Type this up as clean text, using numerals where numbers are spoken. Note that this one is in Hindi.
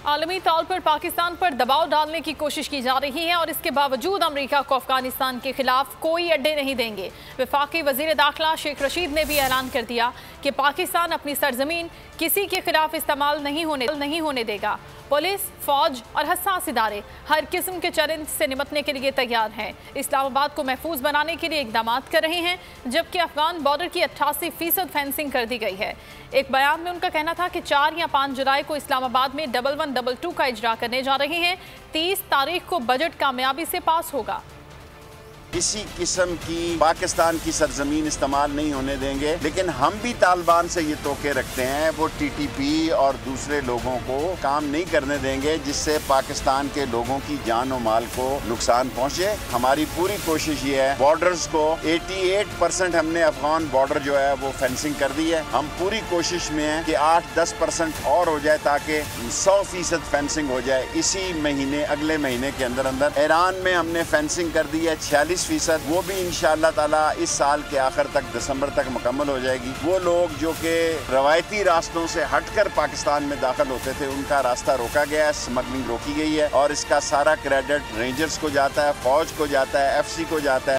आलमी तौर पर पाकिस्तान पर दबाव डालने की कोशिश की जा रही है और इसके बावजूद अमेरिका को अफगानिस्तान के खिलाफ कोई अड्डे नहीं देंगे। वफाकी वजीर दाखिला शेख रशीद ने भी ऐलान कर दिया कि पाकिस्तान अपनी सरजमीन किसी के खिलाफ इस्तेमाल नहीं होने देगा। पुलिस, फौज और हसास इदारे हर किस्म के चैलेंज से निपटने के लिए तैयार हैं। इस्लामाबाद को महफूज बनाने के लिए इकदाम कर रहे हैं, जबकि अफगान बॉर्डर की 88% फेंसिंग कर दी गई है। एक बयान में उनका कहना था कि 4 या 5 जुलाई को इस्लामाबाद में 1122 का इजरा करने जा रहे हैं। 30 तारीख को बजट कामयाबी से पास होगा। किसी किस्म की पाकिस्तान की सरजमीन इस्तेमाल नहीं होने देंगे, लेकिन हम भी तालिबान से ये तोके रखते हैं वो टीटीपी और दूसरे लोगों को काम नहीं करने देंगे जिससे पाकिस्तान के लोगों की जान और माल को नुकसान पहुंचे। हमारी पूरी कोशिश ये है, बॉर्डर्स को 88% हमने अफगान बॉर्डर जो है वो फेंसिंग कर दी है। हम पूरी कोशिश में है कि 8-10% और हो जाए ताकि 100% फेंसिंग हो जाए इसी महीने, अगले महीने के अंदर अंदर। ईरान में हमने फेंसिंग कर दी है 46%, वो भी इंशाअल्लाह ताला इस साल के आखिर तक, दिसंबर तक मुकम्मल हो जाएगी। वो लोग जो कि रवायती रास्तों से हटकर पाकिस्तान में दाखिल होते थे उनका रास्ता रोका गया है, स्मगलिंग रोकी गई है और इसका सारा क्रेडिट रेंजर्स को जाता है, फौज को जाता है, FC को जाता है।